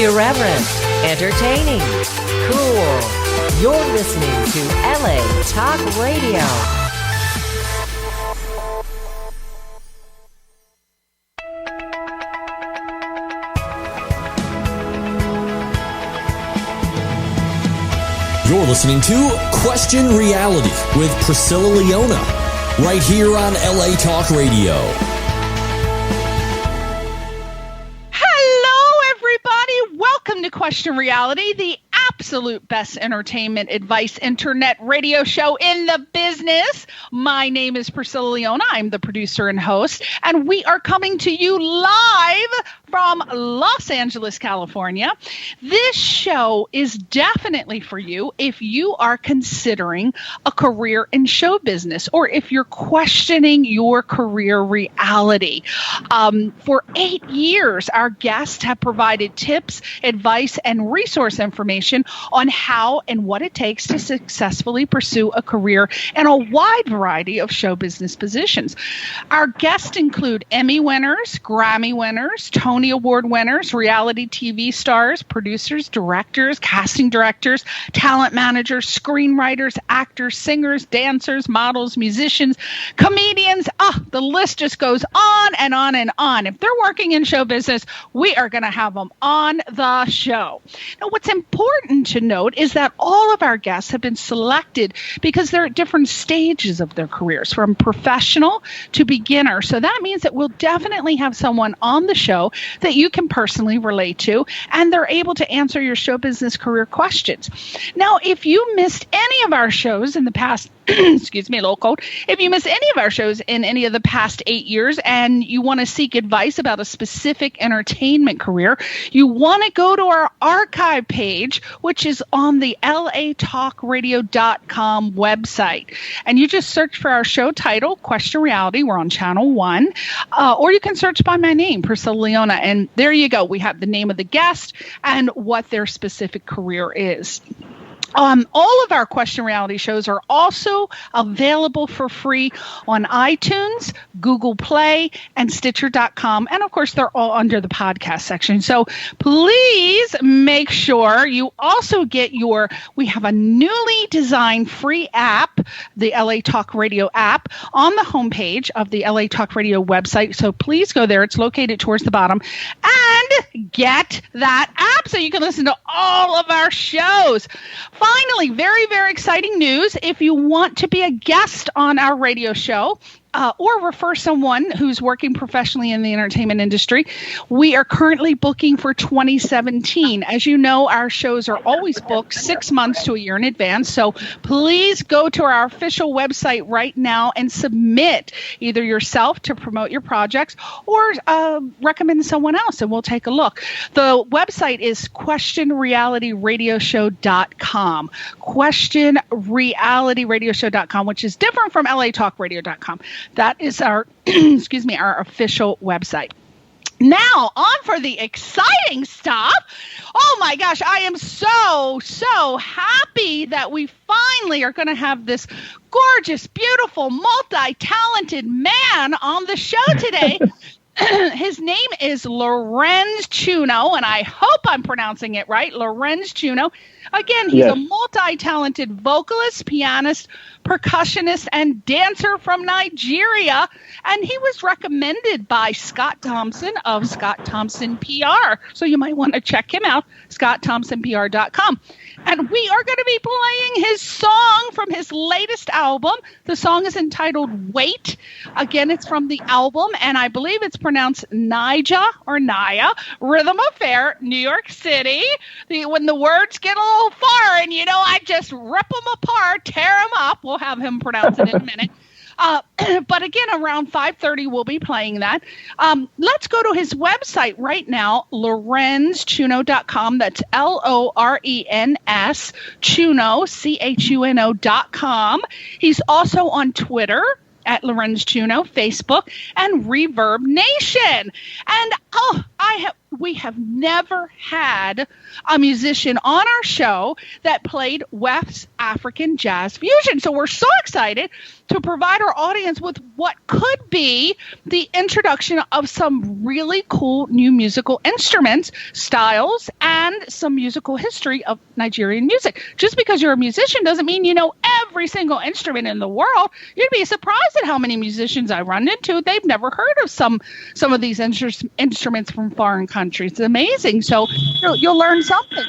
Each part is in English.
Irreverent, entertaining, cool. You're listening to LA Talk Radio. You're listening to Question Reality with Priscilla Leona, right here on LA Talk Radio. Hello, everybody. Welcome to Question Reality, the absolute best entertainment advice internet radio show in the business. My name is Priscilla Leona. I'm the producer and host, and we are coming to you live from Los Angeles, California. This show is definitely for you if you are considering a career in show business or if you're questioning your career reality. For 8 years, our guests have provided tips, advice, and resource information on how and what it takes to successfully pursue a career in a wide variety of show business positions. Our guests include Emmy winners, Grammy winners, Tony Award winners, reality TV stars, producers, directors, casting directors, talent managers, screenwriters, actors, singers, dancers, models, musicians, comedians. The list just goes on and on and on. If they're working in show business, we are going to have them on the show. Now, what's important to note is that all of our guests have been selected because they're at different stages of their careers, from professional to beginner. So that means that we'll definitely have someone on the show that you can personally relate to, and they're able to answer your show business career questions. Now, if you missed any of our shows in the past, excuse me, a little cold. If you missed any of our shows in any of the past 8 years and you want to seek advice about a specific entertainment career, you want to go to our archive page, which is on the latalkradio.com website. And you just search for our show title, Question Reality. We're on Channel 1. Or you can search by my name, Priscilla Leona. And there you go. We have the name of the guest and what their specific career is. All of our Question Reality shows are also available for free on iTunes, Google Play, and Stitcher.com. And of course, they're all under the podcast section. So please make sure you also get we have a newly designed free app, the LA Talk Radio app, on the homepage of the LA Talk Radio website. So please go there. It's located towards the bottom. And get that app so you can listen to all of our shows. Finally, very, very exciting news. If you want to be a guest on our radio show, or refer someone who's working professionally in the entertainment industry, we are currently booking for 2017. As you know, our shows are always booked 6 months to a year in advance. So please go to our official website right now and submit either yourself to promote your projects or recommend someone else, and we'll take a look. The website is questionrealityradioshow.com. questionrealityradioshow.com, which is different from latalkradio.com. That is our, our official website. Now, on for the exciting stuff. Oh my gosh, I am so happy that we finally are going to have this gorgeous, beautiful, multi-talented man on the show today. His name is Lorens Chuno, and I hope I'm pronouncing it right. Lorens Chuno. Again, he's a multi-talented vocalist, pianist, percussionist, and dancer from Nigeria. And he was recommended by Scott Thompson of Scott Thompson PR. So you might want to check him out, scottthompsonpr.com. And we are going to be playing his song from his latest album. The song is entitled Wait. Again, it's from the album, and I believe it's pronounced Nija or Naya, Rhythm Affair, New York City. When the words get a little foreign, I just rip them apart, tear them up. We'll have him pronounce it in a minute. But again, around 5:30, we'll be playing that. Let's go to his website right now, lorenschuno.com. That's LORENS Chuno, CHUNO.com. He's also on Twitter at Lorens Chuno, Facebook, and Reverb Nation. And we have never had a musician on our show that played West African jazz fusion. So we're so excited to provide our audience with what could be the introduction of some really cool new musical instruments, styles, and some musical history of Nigerian music. Just because you're a musician doesn't mean you know every single instrument in the world. You'd be surprised at how many musicians I run into. They've never heard of some of these instruments from foreign countries. It's amazing. So you'll learn something.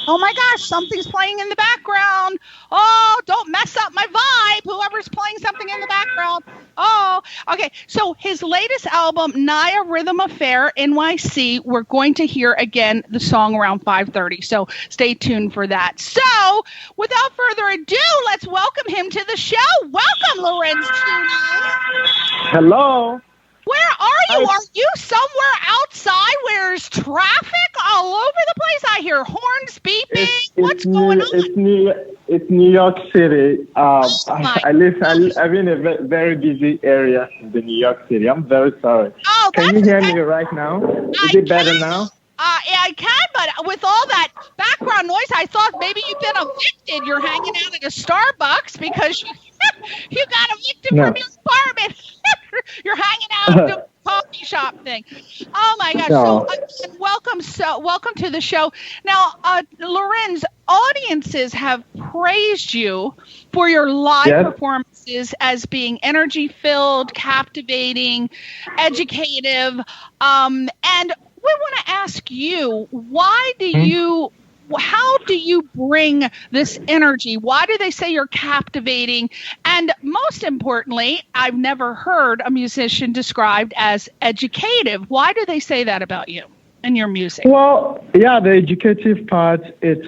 Oh my gosh, something's playing in the background. Oh, don't mess up my vibe, whoever's playing something in the background. Oh, okay. So his latest album, Naya Rhythm Affair, NYC, we're going to hear again the song around 5:30. So stay tuned for that. So without further ado, let's welcome him to the show. Welcome, Lorens Chuno. Hello. Where are you? Are you somewhere outside where there's traffic all over the place? I hear horns beeping. What's going on? It's New York City. I'm in a very busy area in the New York City. I'm very sorry. Oh, can you hear me right now? Is it better now? Yeah, I can, but with all that background noise, I thought maybe you've been evicted. You're hanging out at a Starbucks because you got evicted from your apartment. You're hanging out at the coffee shop thing. Oh my gosh! No. So welcome to the show. Now, Lorens, audiences have praised you for your live performances as being energy-filled, captivating, educative, and we want to ask you, how do you bring this energy? Why do they say you're captivating? And most importantly, I've never heard a musician described as educative. Why do they say that about you and your music? Well, yeah, the educative part, it's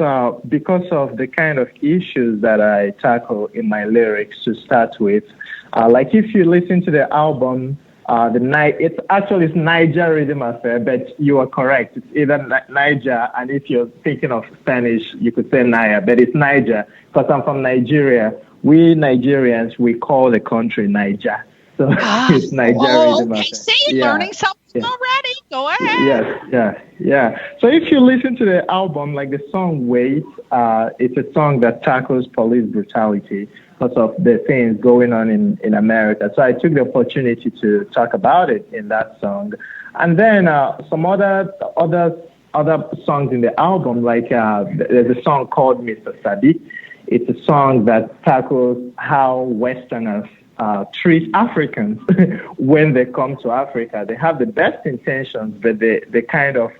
because of the kind of issues that I tackle in my lyrics to start with. Like if you listen to the album, it's Niger Rhythm Affair, but you are correct. It's either Niger, and if you're thinking of Spanish, you could say Naya, but it's Niger, because I'm from Nigeria. We Nigerians, we call the country Niger. So it's Niger Rhythm Affair. See, learning something already. Go ahead. Yeah. So if you listen to the album, like the song Wait, it's a song that tackles police brutality because of the things going on in America. So I took the opportunity to talk about it in that song. And then some other songs in the album, like there's a song called Mr. Sadiq. It's a song that tackles how Westerners treat Africans when they come to Africa. They have the best intentions, but they kind of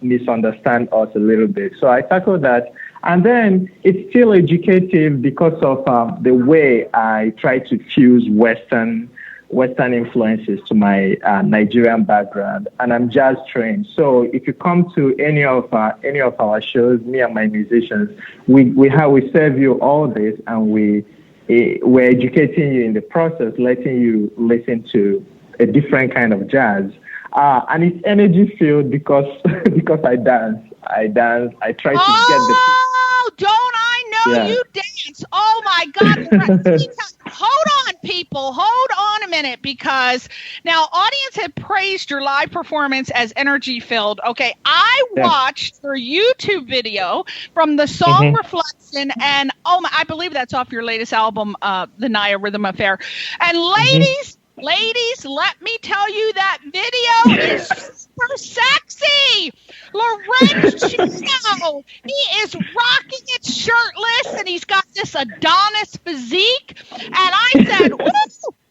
misunderstand us a little bit. So I tackle that. And then it's still educative because of the way I try to fuse Western influences to my Nigerian background, and I'm jazz trained. So if you come to any of our shows, me and my musicians, we serve you all this, and we're educating you in the process, letting you listen to a different kind of jazz. And it's energy filled because I dance. I try to get the. Oh, don't I know you dance? Oh my God! Hold on, people. Hold on a minute, because now audience had praised your live performance as energy filled. Okay, I watched your YouTube video from the song Reflection, and I believe that's off your latest album, The Naya Rhythm Affair. And ladies, let me tell you, that video is super sexy. Lorens Chuno, he is rocking it shirtless, and he's got this Adonis physique. And I said, woo,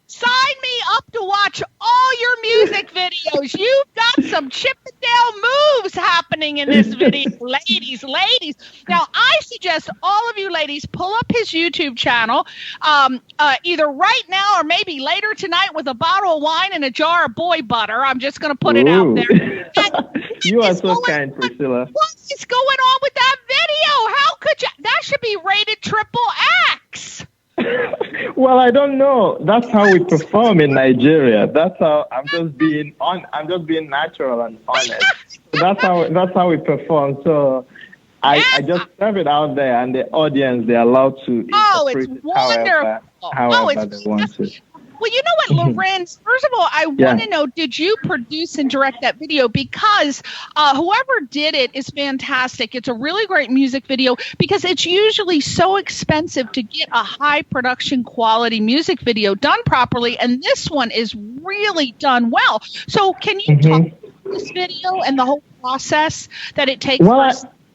sign me up to watch all your music videos. You've got some Chippendale moves happening in this video, ladies. Now, I suggest all of you ladies pull up his YouTube channel, either right now or maybe later tonight, with a bottle of wine and a jar of boy butter. I'm just going to put it out there. You are so kind, Priscilla. What is going on with that video? How could you? That should be rated XXX. Well, I don't know. That's how we perform in Nigeria. That's how I'm just being natural and honest. That's how we perform. So I just serve it out there, and the audience, they're allowed to interpret it's wonderful. however they want to. Well, you know what, Lorens? First of all, I want to know, did you produce and direct that video? Because whoever did it is fantastic. It's a really great music video because it's usually so expensive to get a high production quality music video done properly, and this one is really done well. So can you talk about this video and the whole process that it takes for a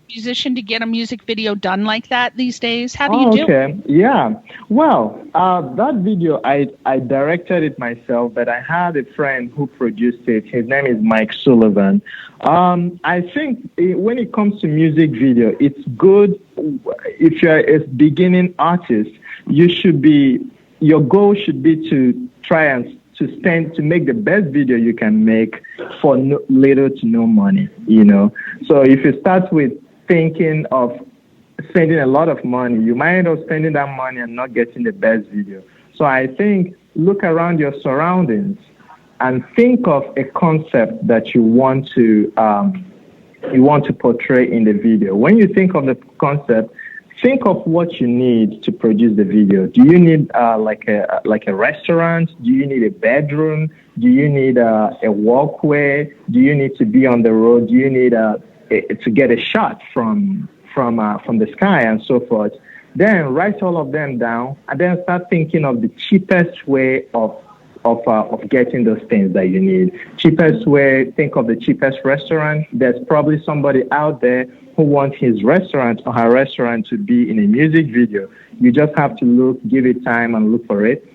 musician to get a music video done like that these days? How do you do it? Yeah. Well, that video, I directed it myself, but I had a friend who produced it. His name is Mike Sullivan. I think when it comes to music video, it's good if you're a beginning artist, your goal should be to try and to make the best video you can make for little to no money, So if you start with thinking of spending a lot of money, you might end up spending that money and not getting the best video. So I think look around your surroundings and think of a concept that you want to portray in the video. When you think of the concept, think of what you need to produce the video. Do you need like a restaurant? Do you need a bedroom? Do you need a walkway? Do you need to be on the road? Do you need to get a shot from the sky and so forth? Then write all of them down and then start thinking of the cheapest way of getting those things that you need. Cheapest way, think of the cheapest restaurant. There's probably somebody out there who wants his restaurant or her restaurant to be in a music video. You just have to give it time and look for it.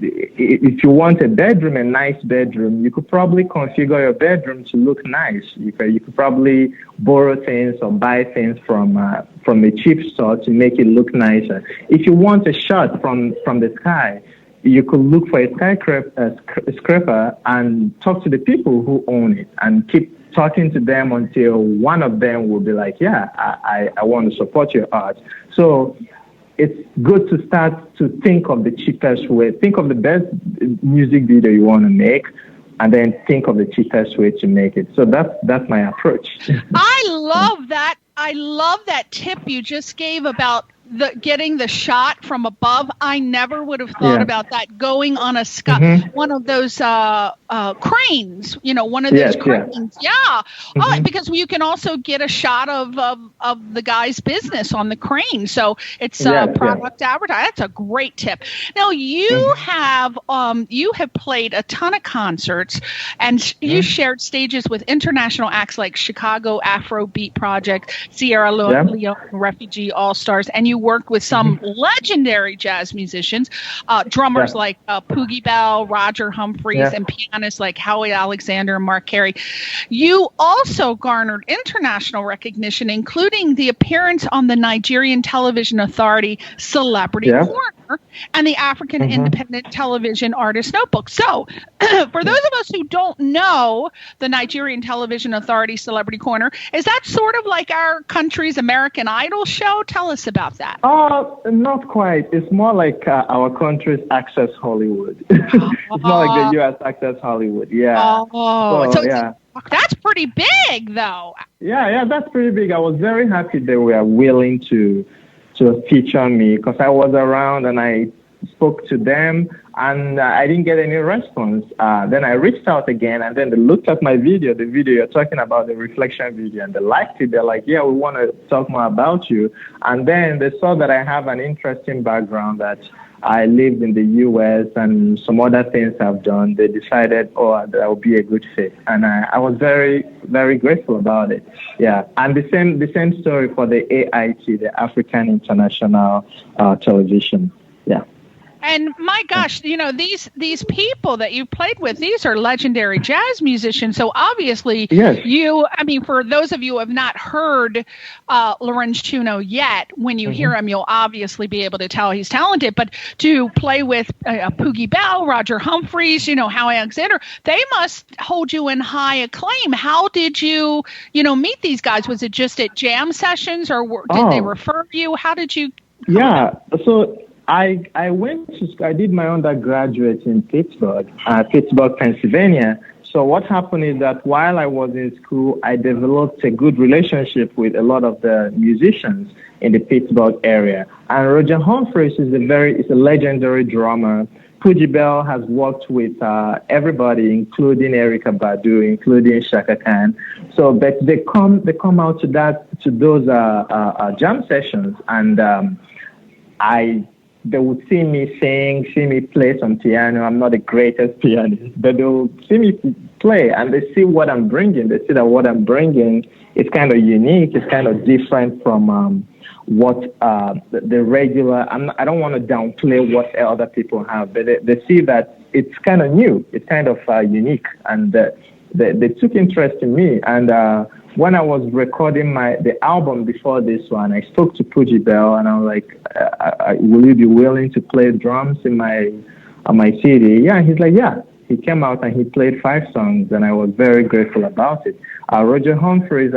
If you want a bedroom, a nice bedroom, you could probably configure your bedroom to look nice. You could probably borrow things or buy things from a cheap store to make it look nicer. If you want a shot from the sky, you could look for a skyscraper and talk to the people who own it and keep talking to them until one of them will be like, I want to support your art. So it's good to start to think of the cheapest way. Think of the best music video you want to make, and then think of the cheapest way to make it. So that's my approach. I love that. I love that tip you just gave about getting the shot from above. I never would have thought about that. Going on a one of those cranes, one of those cranes. Yeah. Oh, because you can also get a shot of the guy's business on the crane. So it's product advertising. That's a great tip. Now you have played a ton of concerts and you shared stages with international acts like Chicago Afrobeat Project, Sierra Leone Refugee All Stars, and you worked with some legendary jazz musicians, drummers like Poogie Bell, Roger Humphreys, and pianists like Howie Alexander and Mark Carey. You also garnered international recognition, including the appearance on the Nigerian Television Authority Celebrity Corner and the African Independent Television Artist Notebook. So, for those of us who don't know the Nigerian Television Authority Celebrity Corner, is that sort of like our country's American Idol show? Tell us about that. Not quite. It's more like our country's Access Hollywood. It's not like the U.S. Access Hollywood. Yeah. So that's pretty big, though. Yeah, that's pretty big. I was very happy they were willing to feature me because I was around and I spoke to them and I didn't get any response. Then I reached out again and then they looked at my video, the video you're talking about, the reflection video, and they liked it. They're like, we want to talk more about you. And then they saw that I have an interesting background, that I lived in the U.S. and some other things I've done. They decided, that would be a good fit. And I was very, very grateful about it. Yeah. And the same story for the AIT, the African International Television. Yeah. And my gosh, these people that you played with, these are legendary jazz musicians. So obviously for those of you who have not heard Lorens Chuno yet, when you hear him, you'll obviously be able to tell he's talented. But to play with Poogie Bell, Roger Humphreys, Howie Alexander, they must hold you in high acclaim. How did you, meet these guys? Was it just at jam sessions or did they refer you? How did you? So I did my undergraduate in Pittsburgh, Pennsylvania. So what happened is that while I was in school, I developed a good relationship with a lot of the musicians in the Pittsburgh area. And Roger Humphreys is a legendary drummer. Pooji Bell has worked with everybody, including Erykah Badu, including Shaka Khan. So, but they come out to those jam sessions, and they would see me sing, see me play some piano. I'm not the greatest pianist, but they'll see me play, and they see what I'm bringing. They see that what I'm bringing is kind of unique. It's kind of different from what the regular. I don't want to downplay what other people have, but they see that it's kind of new. It's kind of unique, and they took interest in me. And when I was recording the album before this one, I spoke to Pooji Bell, and I was like, "Will you be willing to play drums on my CD?" Yeah, he's like, "Yeah." He came out and he played 5 songs, and I was very grateful about it. Roger Humphreys,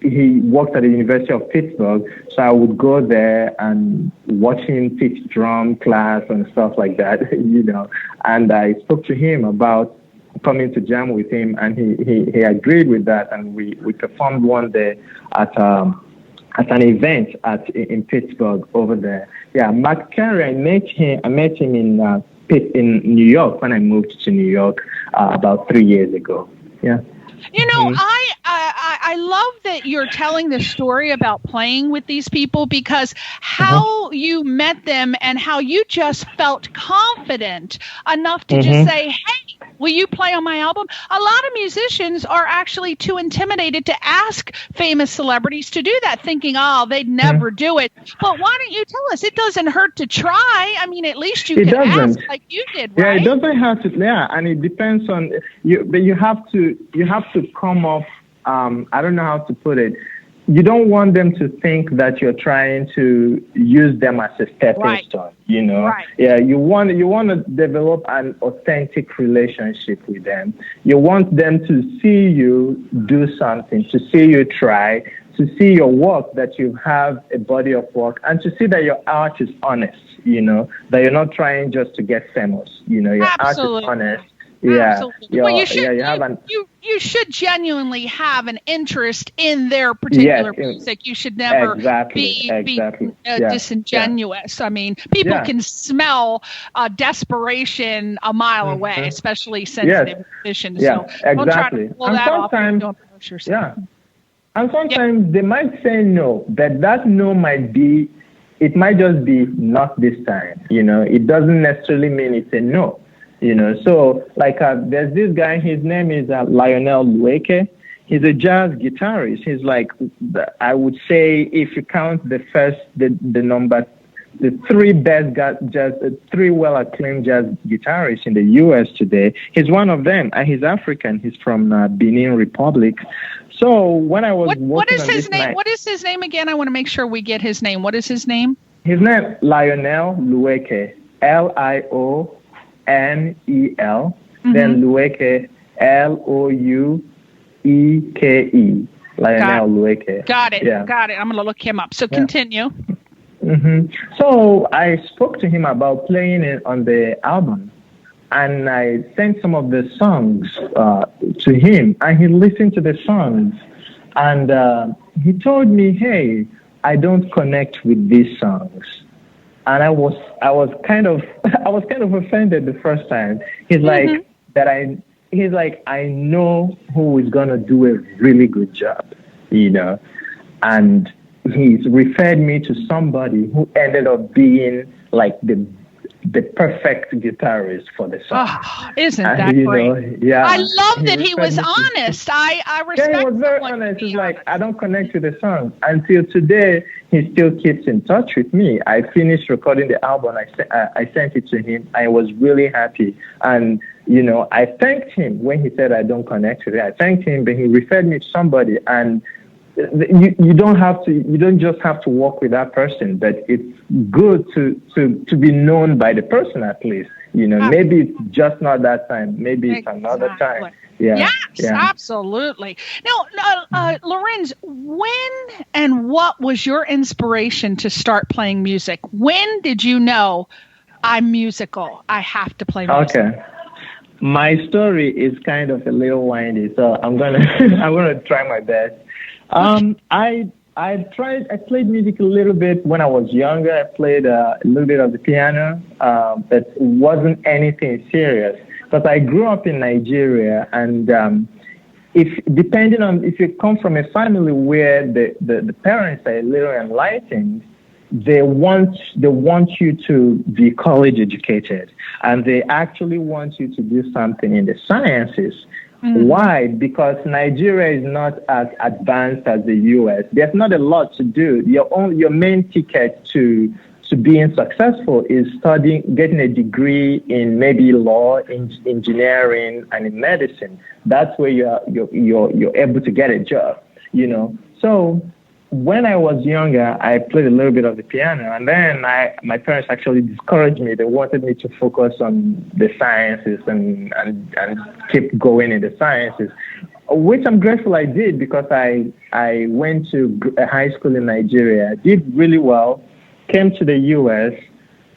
he worked at the University of Pittsburgh, so I would go there and watch him teach drum class and stuff like that, you know. And I spoke to him about coming to jam with him, and he agreed with that, and we performed one day at an event in Pittsburgh over there. Yeah, Mark Carey, I met him in New York when I moved to New York about 3 years ago. Yeah. You know, I love that you're telling the story about playing with these people, because how you met them and how you just felt confident enough to just say, "Hey, will you play on my album?" A lot of musicians are actually too intimidated to ask famous celebrities to do that, thinking, "Oh, they'd never do it." But why don't you tell us? It doesn't hurt to try. I mean, at least you can ask like you did, right? Yeah, it doesn't have to. Yeah, and it depends on you. But you have to come off. I don't know how to put it. You don't want them to think that you're trying to use them as a stepping stone, you know? Right. Yeah, you want to develop an authentic relationship with them. You want them to see you do something, to see you try, to see your work, that you have a body of work, and to see that your art is honest, you know, that you're not trying just to get famous, you know, your art is honest. Yeah, well, you should genuinely have an interest in their particular music. You should never be disingenuous. Yeah. I mean, people can smell desperation a mile away, especially sensitive musicians. So don't try to pull that off. And don't push yourself. Yeah, and sometimes they might say no, but that no might just be not this time. You know, it doesn't necessarily mean it's a no. You know, so like there's this guy, his name is Lionel Lueke. He's a jazz guitarist. He's like, I would say, if you count the 3 best three well-acclaimed jazz guitarists in the U.S. today, he's one of them, and he's African. He's from Benin Republic. So when I was what is his name? What is his name again? I want to make sure we get his name. What is his name? His name Lionel Lueke, Lionel. Then Lueke, Loueke, Lionel Lueke. Got it. Yeah. Got it. I'm going to look him up. So continue. So I spoke to him about playing it on the album, and I sent some of the songs to him, and he listened to the songs, and he told me, "Hey, I don't connect with these songs." And I was kind of offended the first time. He's like I know who is gonna do a really good job, you know, and he's referred me to somebody who ended up being like the perfect guitarist for the song. Oh, isn't that great? Yeah. I love that he was honest. I respect. Yeah, he was very honest. He's like, I don't connect with the song. Until today, he still keeps in touch with me. I finished recording the album. I sent it to him. I was really happy. And, you know, I thanked him when he said I don't connect with it. I thanked him, but he referred me to somebody. And you don't just have to work with that person, but it's good to be known by the person at least. You know, maybe it's just not that time. Maybe it's another time. Yeah. Yes, absolutely. Now, Lorens, when and what was your inspiration to start playing music? When did you know I'm musical? I have to play music. Okay. My story is kind of a little windy, so I'm gonna try my best. I played music a little bit when I was younger. I played a little bit of the piano, but it wasn't anything serious. Because I grew up in Nigeria, and if you come from a family where the parents are a little enlightened, they want you to be college educated, and they actually want you to do something in the sciences. Why? Because Nigeria is not as advanced as the US. There's not a lot to do. Your main ticket to being successful is getting a degree in maybe law, in engineering, and in medicine. That's where you're able to get a job. So when I was younger, I played a little bit of the piano, and then my parents actually discouraged me. They wanted me to focus on the sciences and keep going in the sciences, which I'm grateful I did, because I went to a high school in Nigeria, did really well, came to the US,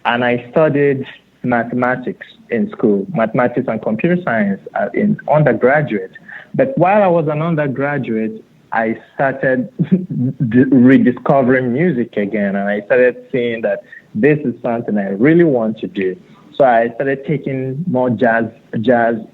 and I studied mathematics in school, mathematics and computer science in undergraduate. But while I was an undergraduate, I started rediscovering music again, and I started seeing that this is something I really want to do. So I started taking more jazz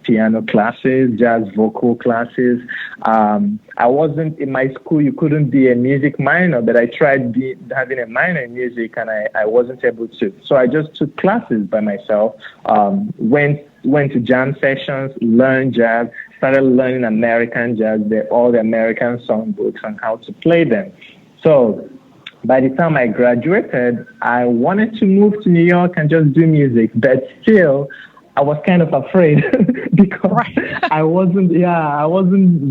piano classes, jazz vocal classes. I wasn't in my school. You couldn't be a music minor, but I tried having a minor in music, and I wasn't able to. So I just took classes by myself. Went to jam sessions, learned jazz, started learning American jazz, all the American songbooks and how to play them. So by the time I graduated, I wanted to move to New York and just do music, but still, I was kind of afraid because I wasn't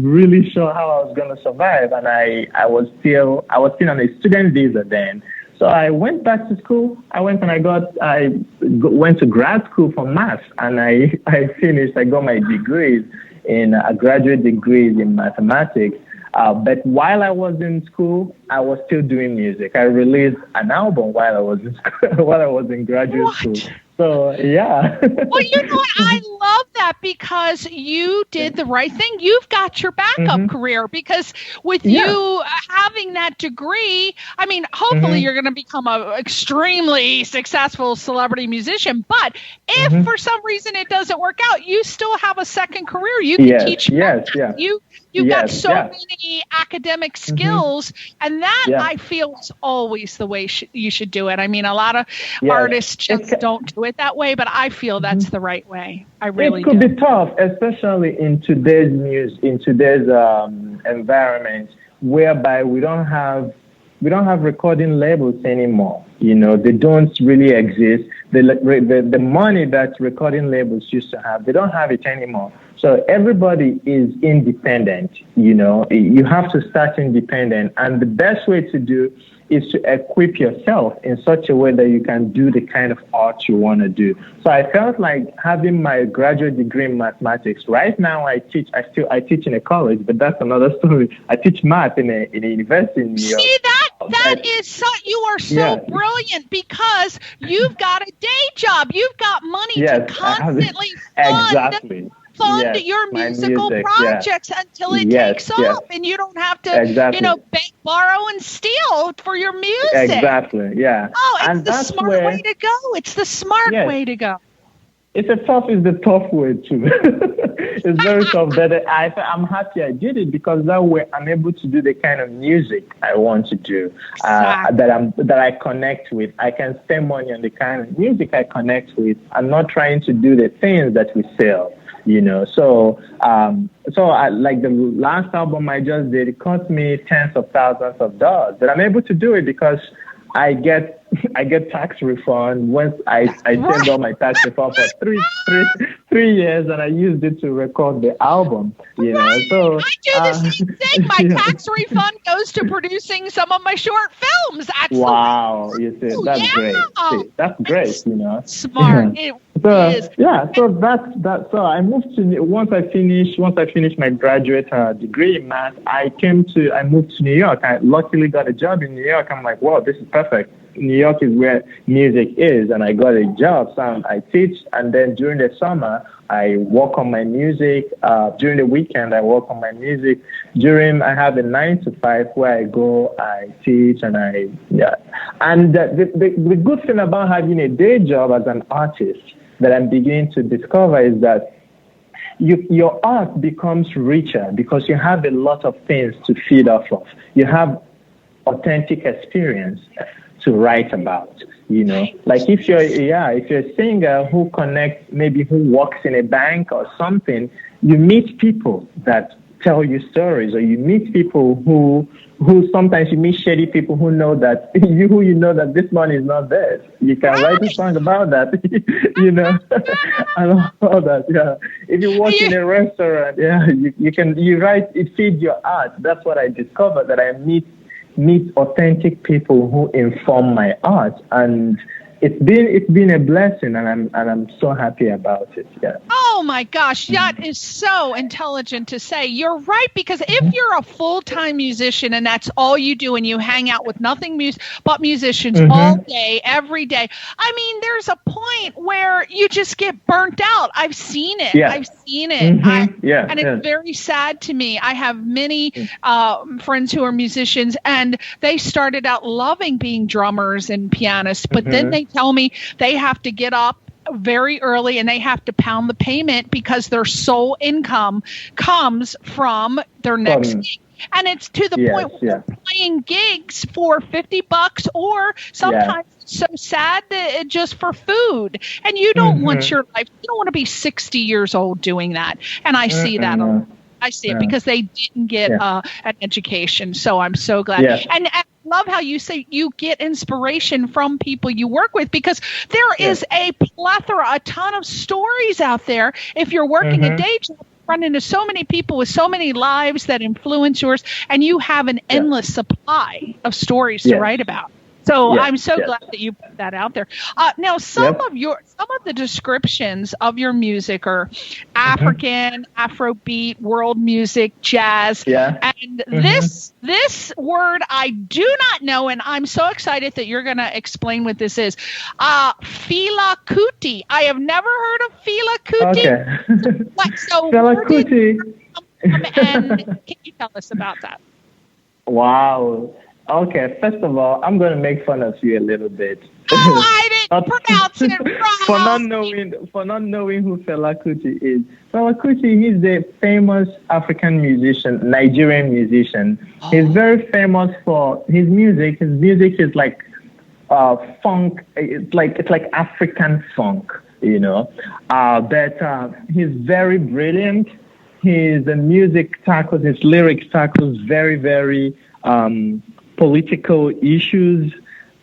really sure how I was going to survive, and I was still on a student visa then. So I went back to school. I went to grad school for maths, and I finished. I got my degrees in graduate degrees in mathematics. But while I was in school, I was still doing music. I released an album while I was in school, while I was in graduate school. So, yeah. Well, you know what? I love that, because you did the right thing. You've got your backup career, because with you having that degree, I mean, hopefully you're going to become an extremely successful celebrity musician. But if for some reason it doesn't work out, you still have a second career. You can teach. You've got so many academic skills, and that I feel is always the way you should do it. I mean, a lot of artists just don't do it that way, but I feel that's the right way. I really do. It could be tough, especially in today's environment, whereby we don't have recording labels anymore. They don't really exist. The money that recording labels used to have, they don't have it anymore. So everybody is independent. You have to start independent, and the best way to do is to equip yourself in such a way that you can do the kind of art you want to do. So I felt like having my graduate degree in mathematics. Right now, I teach in a college, but that's another story. I teach math in a university in New York. See, you are so brilliant, because you've got a day job. You've got money to constantly fund your musical projects until it takes off, and you don't have to, beg, borrow, and steal for your music. Exactly, yeah. Oh, it's the smart way to go. It's the smart way to go. It's the tough way too. It's very tough, but I'm happy I did it, because that way I'm able to do the kind of music I want to do, that I connect with. I can spend money on the kind of music I connect with. I'm not trying to do the things that we sell. So I, like the last album I just did, it cost me tens of thousands of dollars, but I'm able to do it because I get tax refund once I send all my tax refund for three years, and I used it to record the album. So I do the same thing. My tax refund goes to producing some of my short films. Actually. Wow, you see, that's great. See, that's great. Smart. So that's so I moved to once I finished my graduate degree in math, I moved to New York. I luckily got a job in New York. I'm like, wow, this is perfect. New York is where music is, and I got a job. So I teach, and then during the summer, I work on my music. During the weekend, I work on my music. I have a 9 to 5 where I go, I teach, and And the good thing about having a day job as an artist that I'm beginning to discover is that your art becomes richer because you have a lot of things to feed off of. You have authentic experience to write about. Like if you're a singer who connects, maybe who works in a bank or something, you meet people that tell you stories, or you meet people who sometimes you meet shady people who know that that this money is not theirs. You can write a song about that, and all that. Yeah. If you work in a restaurant, you write, it feeds your art. That's what I discovered, that I meet authentic people who inform my art, and it's been a blessing, and I'm so happy about it. Yeah. Oh my gosh, that is so intelligent to say. You're right, because if you're a full-time musician and that's all you do, and you hang out with nothing but musicians all day, every day, I mean, there's a point where you just get burnt out. I've seen it. Yeah. I've seen it. And it's very sad to me. I have many friends who are musicians, and they started out loving being drummers and pianists, but then they tell me they have to get up very early and they have to pound the payment because their sole income comes from their next gig. And it's to the point where they're playing gigs for $50, or sometimes it's so sad that just for food. And you don't want your life, you don't want to be 60 years old doing that. And I see that a lot. I see it because they didn't get an education. So I'm so glad. Yeah. And I love how you say you get inspiration from people you work with, because there is a plethora, a ton of stories out there. If you're working a day job, you run into so many people with so many lives that influence yours, and you have an endless supply of stories to write about. So I'm so glad that you put that out there. Now, some of the descriptions of your music are African, Afrobeat, world music, jazz, and this word I do not know, and I'm so excited that you're going to explain what this is. Fela Kuti. I have never heard of Fela Kuti. Okay. So Fela Kuti. And can you tell us about that? Wow. Okay, first of all, I'm going to make fun of you a little bit. Oh, I didn't pronounce it wrong. for not knowing who Fela Kuti is. Fela Kuti, he's the famous African musician, Nigerian musician. He's very famous for his music. His music is like funk. It's like African funk, But he's very brilliant. His music tackles, his lyrics tackles very, very political issues,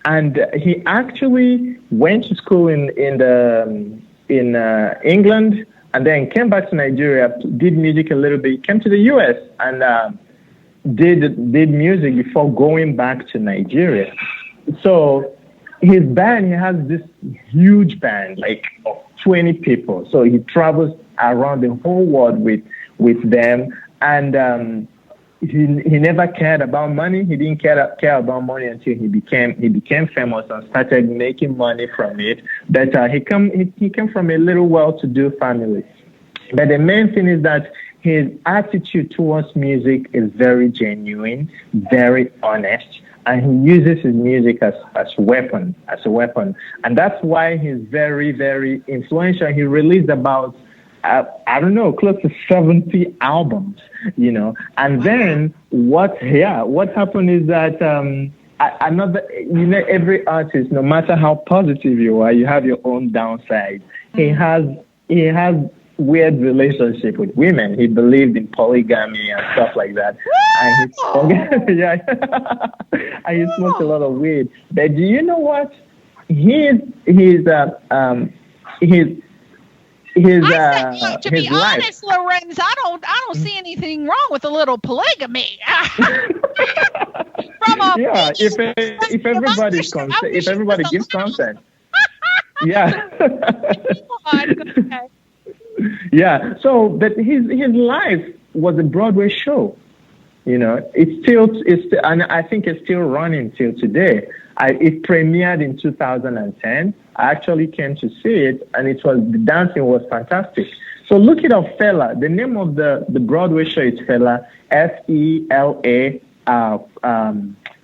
and he actually went to school in England, and then came back to Nigeria, did music a little bit, came to the US, and did music before going back to Nigeria. So his band, he has this huge band, like of 20 people. So he travels around the whole world with them, and he never cared about money. He didn't care about money until he became famous and started making money from it. But he came from a little well-to-do family. But the main thing is that his attitude towards music is very genuine, very honest, and he uses his music as a weapon. And that's why he's very, very influential. He released about close to 70 albums, And then what happened is that every artist, no matter how positive you are, you have your own downside. He has weird relationship with women. He believed in polygamy and stuff like that. And he smoked a lot of weed. But do you know what? To be honest, life. Lorens, I don't see anything wrong with a little polygamy. If everybody gives consent. Yeah. Yeah. So, but his life was a Broadway show. And I think it's still running till today. It premiered in 2010. I actually came to see it, and the dancing was fantastic. So look it up, Fela. The name of the Broadway show is Fela, F-E-L-A,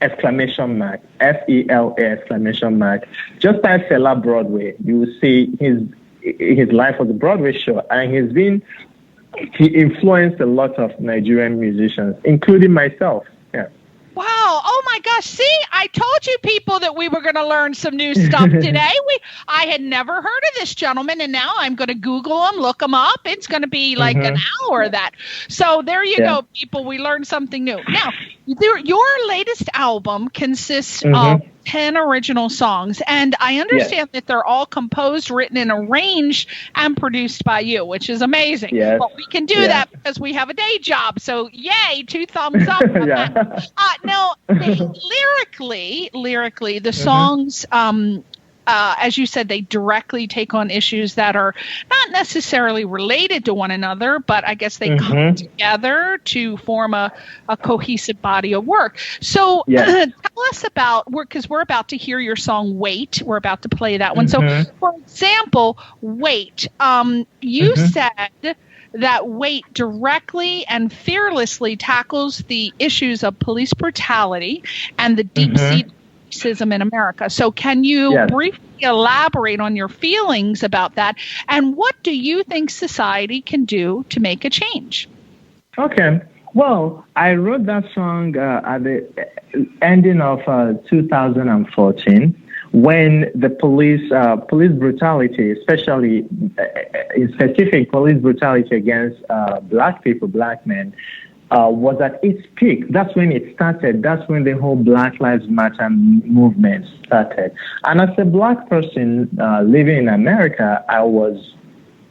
exclamation mark, F-E-L-A, exclamation mark. Just type Fela Broadway. You will see his life was a Broadway show, and he influenced a lot of Nigerian musicians, including myself. Yeah. Wow. Oh my gosh. See, I told you people that we were going to learn some new stuff today. I had never heard of this gentleman, and now I'm going to Google him, look him up. It's going to be like an hour of that. So there you go, people. We learned something new. Now, your latest album consists of 10 original songs, and I understand that they're all composed, written, and arranged and produced by you, which is amazing. Yes. But we can do that because we have a day job. So yay, 2 thumbs up. Now, lyrically, the songs, as you said, they directly take on issues that are not necessarily related to one another, but I guess they come together to form a cohesive body of work. So tell us about, because we're about to hear your song, Wait. We're about to play that one. So, for example, Wait, you said that Wait directly and fearlessly tackles the issues of police brutality and the deep-seated racism in America. So can you briefly elaborate on your feelings about that, and what do you think society can do to make a change? Okay. Well, I wrote that song at the ending of 2014 when the police brutality, especially in specific police brutality against black people, black men, was at its peak. That's when it started. That's when the whole Black Lives Matter movement started. And as a black person living in America, I was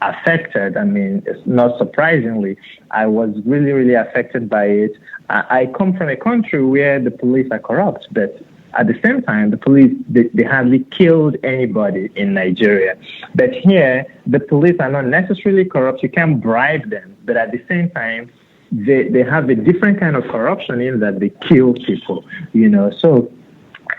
affected. I mean, not surprisingly, I was really, really affected by it. I come from a country where the police are corrupt, but at the same time, the police, they hardly killed anybody in Nigeria. But here, the police are not necessarily corrupt. You can't bribe them. But at the same time, they have a different kind of corruption in that they kill people, So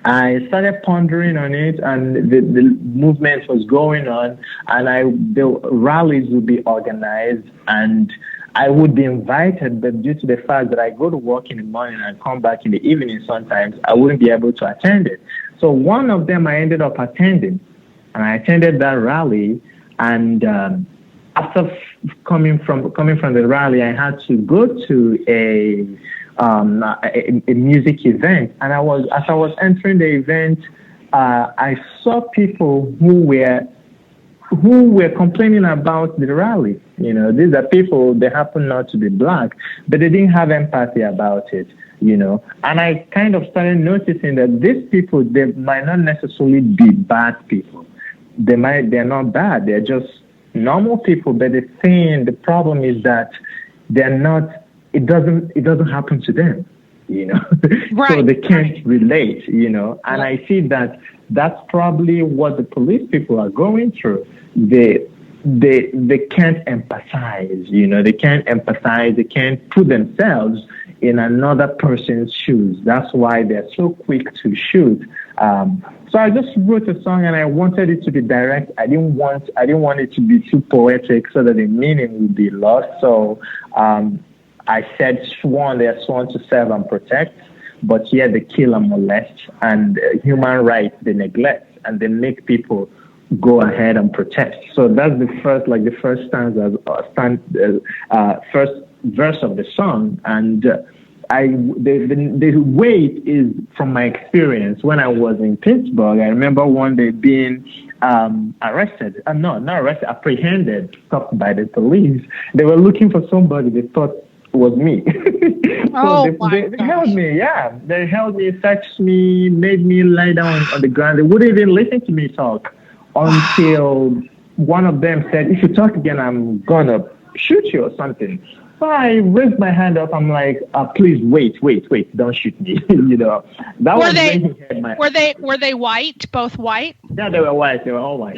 I started pondering on it, and the movement was going on, and the rallies would be organized, and I would be invited, but due to the fact that I go to work in the morning and come back in the evening sometimes, I wouldn't be able to attend it. So one of them I ended up attending, and I attended that rally, and after coming from the rally, I had to go to a music event, and as I was entering the event, I saw people who were complaining about the rally. These are people, they happen not to be black, but they didn't have empathy about it. And I kind of started noticing that these people, they might not necessarily be bad people. They're not bad. They're just normal people, but the problem is that they're not, it doesn't happen to them, Right, so they can't relate, and I see that that's probably what the police people are going through. They can't empathize, they can't empathize, they can't put themselves in another person's shoes. That's why they're so quick to shoot. So I just wrote a song, and I wanted it to be direct. I didn't want it to be too poetic so that the meaning would be lost. So I said, they're sworn to serve and protect, but here they kill and molest, and human rights they neglect, and they make people go ahead and protest. So that's the first stanza, first verse of the song, and the weight is from my experience when I was in Pittsburgh. I remember one day being apprehended, stopped by the police. They were looking for somebody they thought was me. They held me. Yeah, they held me, searched me, made me lie down on the ground. They wouldn't even listen to me talk until one of them said, "If you talk again, I'm gonna shoot you or something." So I raised my hand up. I'm like, please wait, don't shoot me. That was when he had my. Were they white? Both white? Yeah, they were white. They were all white.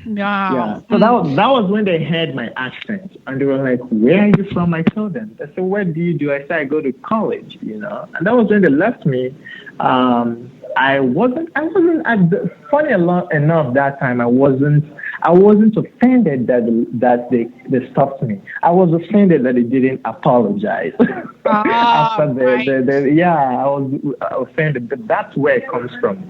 Yeah. So that was when they heard my accent, and they were like, "Where are you from?" I told them. They said, "What do you do?" I said, "I go to college." And that was when they left me. I wasn't. Funny enough, that time I wasn't offended that they stopped me. I was offended that they didn't apologize. After I was offended. But that's where it comes from.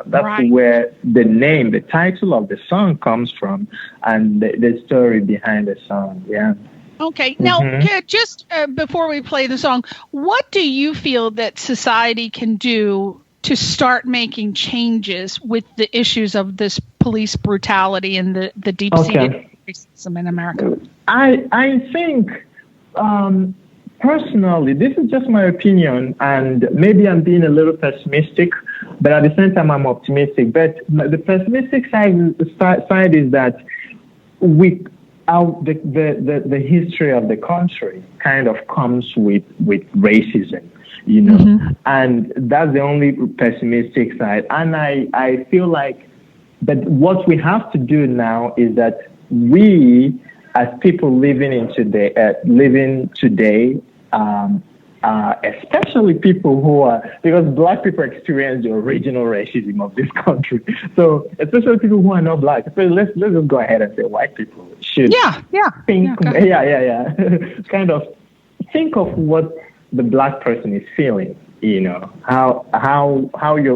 That's where the name, the title of the song comes from, and the story behind the song. Yeah. Okay. Now, just before we play the song, what do you feel that society can do to start making changes with the issues of this police brutality and the deep-seated racism in America? I think, personally, this is just my opinion, and maybe I'm being a little pessimistic, but at the same time I'm optimistic. But the pessimistic side is that the history of the country kind of comes with racism. And that's the only pessimistic side. And I feel like that what we have to do now is that we, as people living today, especially people who are, because black people experience the original racism of this country. So especially people who are not black. So let's just go ahead and say white people should think, kind of think of what the black person is feeling, how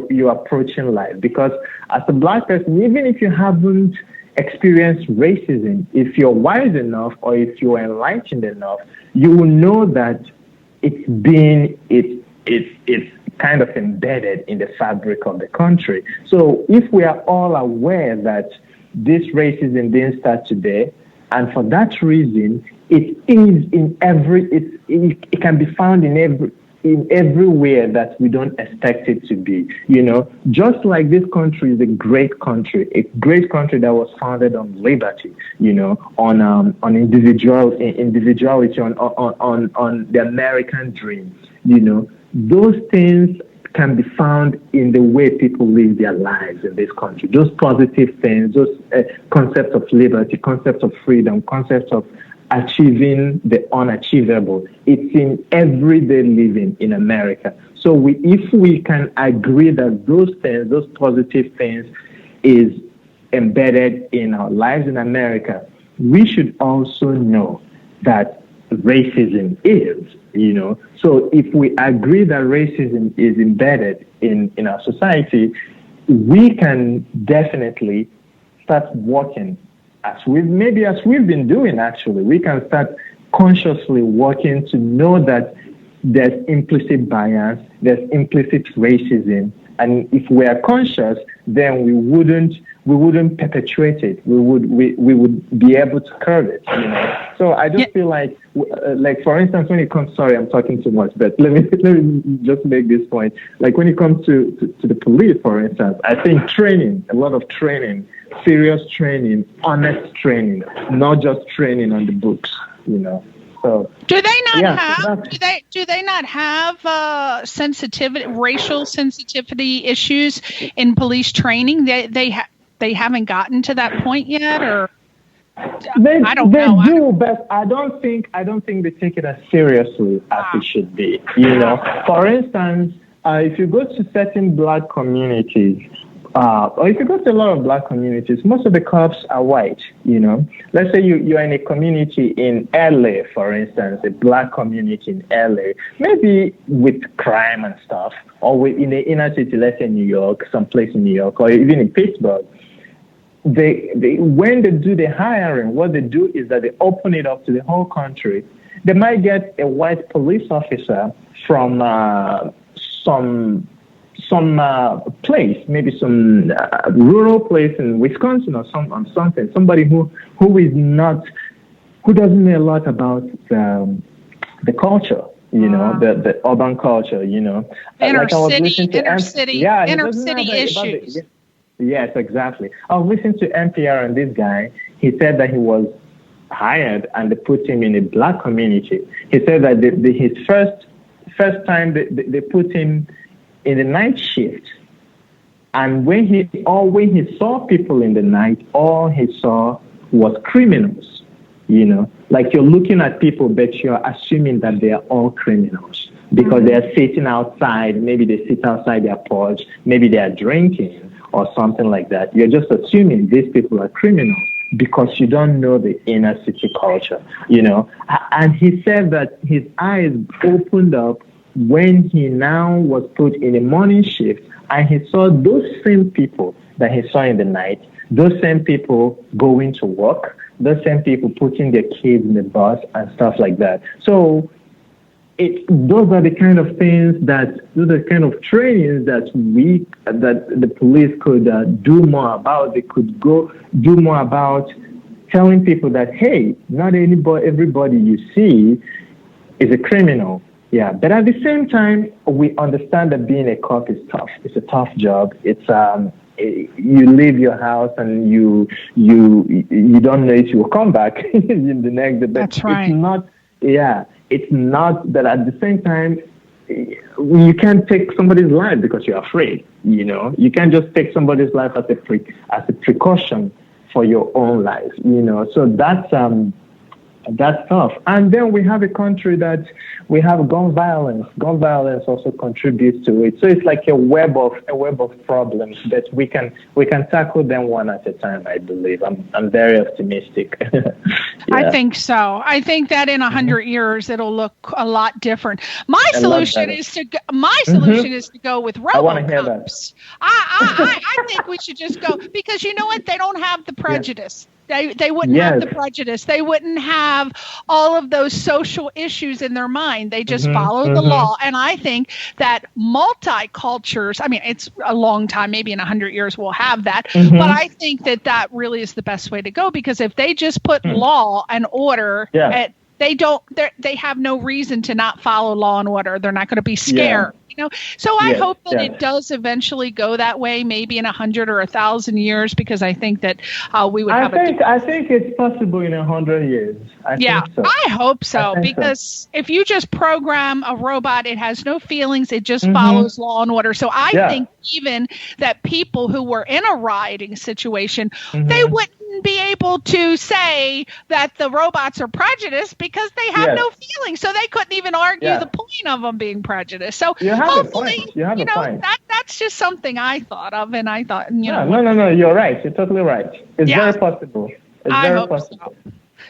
you're approaching life. Because as a black person, even if you haven't experienced racism, if you're wise enough or if you're enlightened enough, you will know that it's kind of embedded in the fabric of the country. So if we are all aware that this racism didn't start today, and for that reason, it can be found in everywhere that we don't expect it to be. Just like this country is a great country that was founded on liberty, on individuality, on the American dream. Those things can be found in the way people live their lives in this country. Those positive things, those concepts of liberty, concepts of freedom, concepts of achieving the unachievable. It's in everyday living in America. So if we can agree that those things, those positive things, is embedded in our lives in America, we should also know that racism is, So if we agree that racism is embedded in our society, we can definitely start working as we've been doing. Actually, we can start consciously working to know that there's implicit bias, there's implicit racism, and if we are conscious, then we wouldn't perpetuate it. We would be able to curb it. So I just feel like for instance, when it comes, sorry, I'm talking too much, but let me just make this point. Like when it comes to the police, for instance, I think a lot of training, serious training, honest training, not just training on the books. So do they not have? Do they not have sensitivity, racial sensitivity issues in police training? They haven't gotten to that point yet, or I don't know. They do, but I don't think they take it as seriously as it should be. For instance, if you go to certain black communities, or if you go to a lot of black communities, most of the cops are white. Let's say you're in a community in LA, for instance, a black community in LA, maybe with crime and stuff, or in the inner city, let's say New York, someplace in New York, or even in Pittsburgh. When they do the hiring, what they do is that they open it up to the whole country. They might get a white police officer from some place, maybe some rural place in Wisconsin or something. Somebody who doesn't know a lot about the culture, the urban culture, Inner city issues. Yes, exactly. I was listening to NPR and this guy, he said that he was hired and they put him in a black community. He said that his first time they put him in the night shift. And when he saw people in the night, all he saw was criminals. Like you're looking at people, but you're assuming that they are all criminals because they are sitting outside. Maybe they sit outside their porch. Maybe they are drinking or something like that. You're just assuming these people are criminals because you don't know the inner city culture, And he said that his eyes opened up when he now was put in a morning shift, and he saw those same people that he saw in the night, those same people going to work, those same people putting their kids in the bus and stuff like that. So those are the kind of things those are the kind of trainings that the police could do more about. They could do more about telling people that, hey, not everybody you see is a criminal. Yeah, but at the same time, we understand that being a cop is tough. It's a tough job. It's you leave your house and you don't know if you will come back in the next day. That's right. It's not that at the same time you can't take somebody's life because you're afraid. You can't just take somebody's life as a precaution for your own life. So that's tough. And then we have a country that we have gun violence. Gun violence also contributes to it. So it's like a web of problems that we can tackle them one at a time, I believe. I'm very optimistic. Yeah. I think so. I think that in 100 years it'll look a lot different. My solution is to go with RoboCops. I want to hear that. I think we should just go because you know what? They don't have the prejudice. They wouldn't have the prejudice. They wouldn't have all of those social issues in their mind. They just follow the law. And I think that multicultures, I mean, it's a long time, maybe in 100 years we'll have that. But I think that really is the best way to go because if they just put law and order they have no reason to not follow law and order. They're not going to be scared. So I hope that it does eventually go that way, maybe in 100 or 1,000 years, because I think that we would have I think it's possible in 100 years. I think so. I hope so, because if you just program a robot, it has no feelings. It just follows law and order. So I think even that people who were in a rioting situation, they wouldn't be able to say that the robots are prejudiced because they have no feelings. So they couldn't even argue the point of them being prejudiced. So hopefully, that's just something I thought of, and I thought, No, you're right. You're totally right. It's very possible. It's very possible.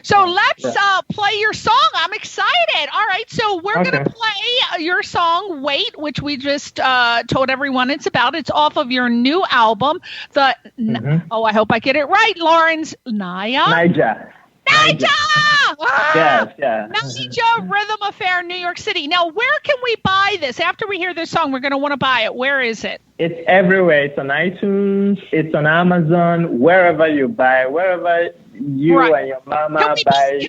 So let's play your song. I'm excited. All right. So we're going to play your song, Wait, which we just told everyone it's about. It's off of your new album. I hope I get it right. Lorens Niger. Yes. Niger Rhythm Affair, New York City. Now, where can we buy this? After we hear this song, we're going to want to buy it. Where is it? It's everywhere. It's on iTunes. It's on Amazon. Wherever you buy, wherever you and your mama buy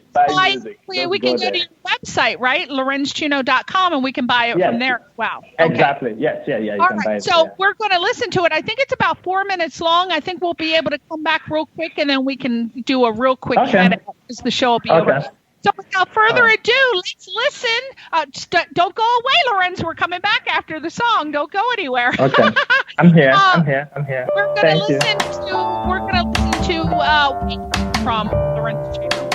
music. We can go to your website, right? LorensChuno.com, and we can buy it from there. Wow. Okay. Exactly. Yes. Yeah. You All can right. buy it. So we're going to listen to it. I think it's about 4 minutes long. I think we'll be able to come back real quick, and then we can do a real quick edit because the show will be over. So without further ado, let's listen. Don't go away, Lorens. We're coming back after the song. Don't go anywhere. Okay. I'm here. I'm here. We're going to listen to from Lorens Chuno.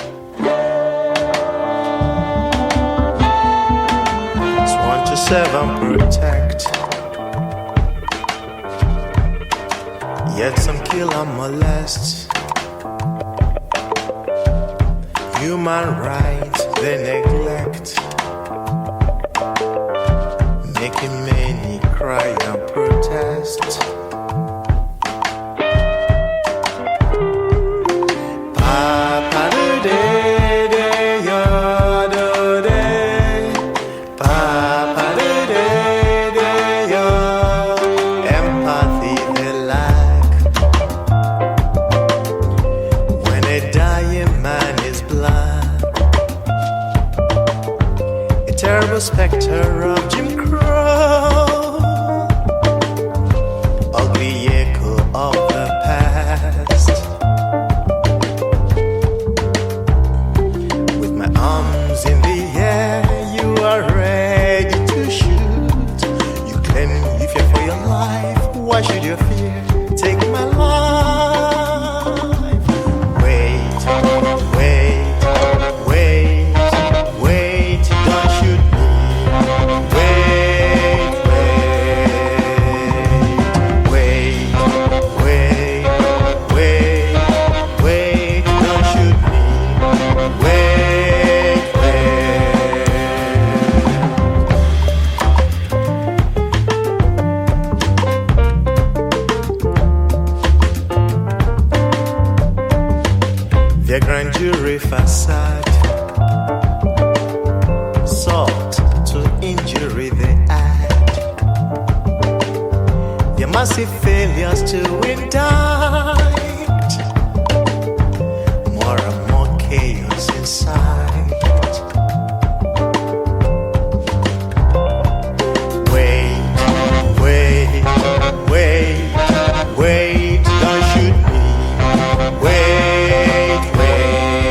It's 1 to 7 protect. Yet some kill and molest. Human rights they neglect, making many cry and protest. Papa do day day yo do day, Papa do day day yo. Empathy they lack when a dying man is blind. A terrible specter of Jim Crow, ugly echo of the past. massive failures to indict, more and more chaos inside. Wait, wait, wait, wait, don't shoot me. Wait, wait,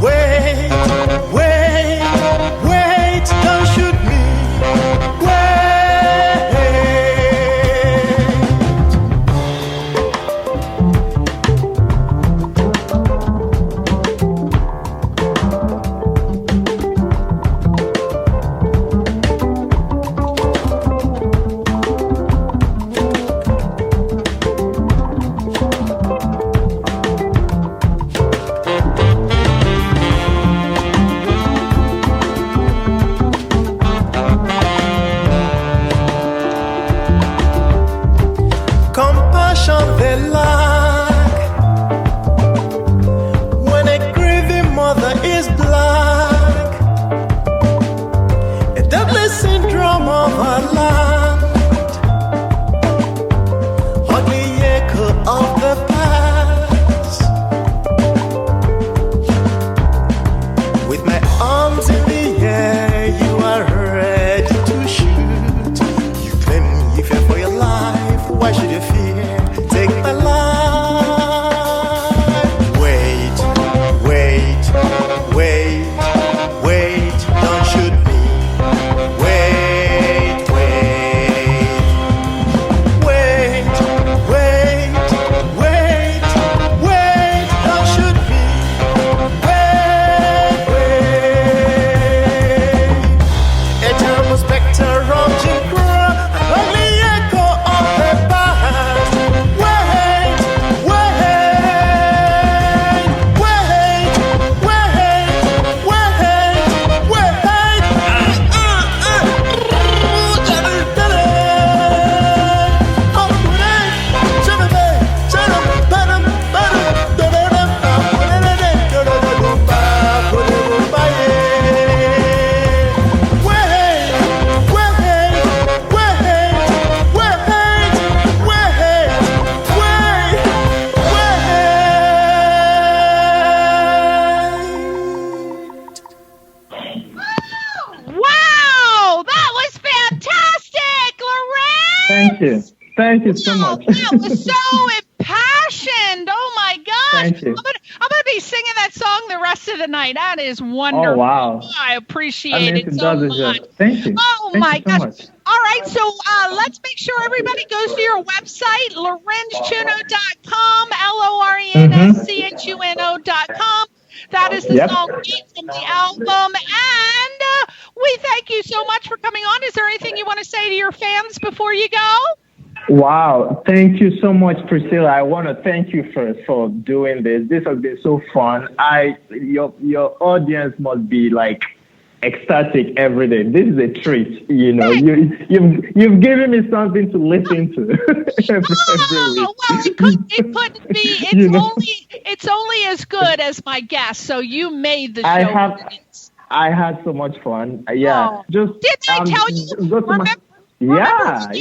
wait, wait, wait, don't shoot me. Compassion they lack when a grieving mother is black, a deadly syndrome of our land, ugly echo of the past. With my arms in the air, you are ready to shoot. You claim you fear for your life. Why should you fear? Take my life. Wait, wait, wait, wait, don't shoot me. Wait, wait, wait, wait, wait, wait, don't shoot me. Wait, wait. A terrible specter of Jim Crow, an ugly echo of the past. Wait, wait, wait, wait, wait, Wow, that was fantastic, Lorens. Thank you. Thank you so Wow, much. that was so impassioned. Oh my gosh. Thank you. I'm gonna be singing that song the rest of the night. That is wonderful. Oh, wow. I appreciate it so does much. it. Thank you. Oh Thank my you so gosh. much. All right, so let's make sure everybody goes to your website, lorenschuno.com, LORENSCHUNO.com. That is the Yep. song Beat from the album. And we thank you so much for coming on. Is there anything you want to say to your fans before you go? Wow. Thank you so much, Priscilla. I want to thank you first for doing this. This has been so fun. Your audience must be like ecstatic every day. This is a treat. You know, you've given me something to listen to every week. Well, it couldn't be. It's only as good as my guest. So you made the show. I had so much fun. Yeah. Oh. Didn't I tell you? Remember you asked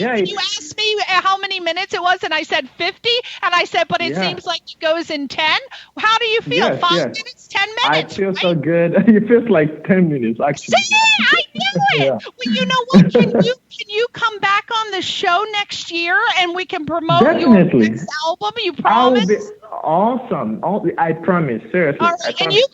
me how many minutes it was, and I said 50, and I said, but it seems like it goes in 10. How do you feel? Yes, 5 minutes, 10 minutes? I feel so good. It feels like 10 minutes, actually. See, I knew it. Well, you know what? Can you come back on the show next year, and we can promote your next album? You promise? Awesome. I promise. Seriously. All right. And you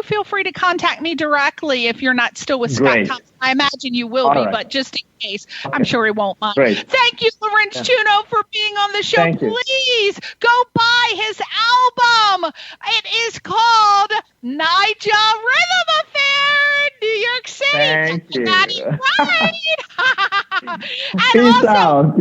feel free to contact me directly if you're not still with Scott Thompson. I imagine you will be, but just in case, I'm sure he won't mind. Great. Thank you, Lorens Chuno, for being on the show. Thank you. Please go buy his album. It is called Niger Rhythm Affair, New York City. Thank you. Right. And Peace also, out.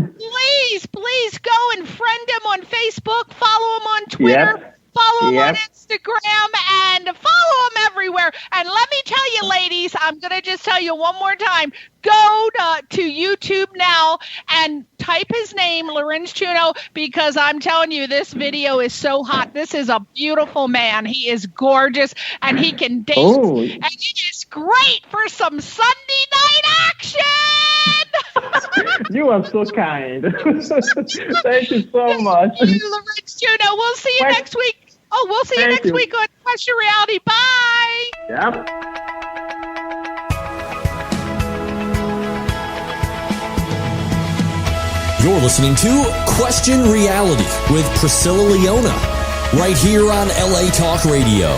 please go and friend him on Facebook, follow him on Twitter. Yep. Follow him on Instagram and follow him everywhere. And let me tell you, ladies, I'm going to just tell you one more time. Go to YouTube now and type his name, Lorens Chuno, because I'm telling you, this video is so hot. This is a beautiful man. He is gorgeous, and he can dance. Oh. And he is great for some Sunday night action. You are so kind. Thank you so much. Thank you, Lorens Chuno. We'll see you next week. Oh, we'll see you next week on Question Reality. Bye. Yep. You're listening to Question Reality with Priscilla Leona, right here on LA Talk Radio.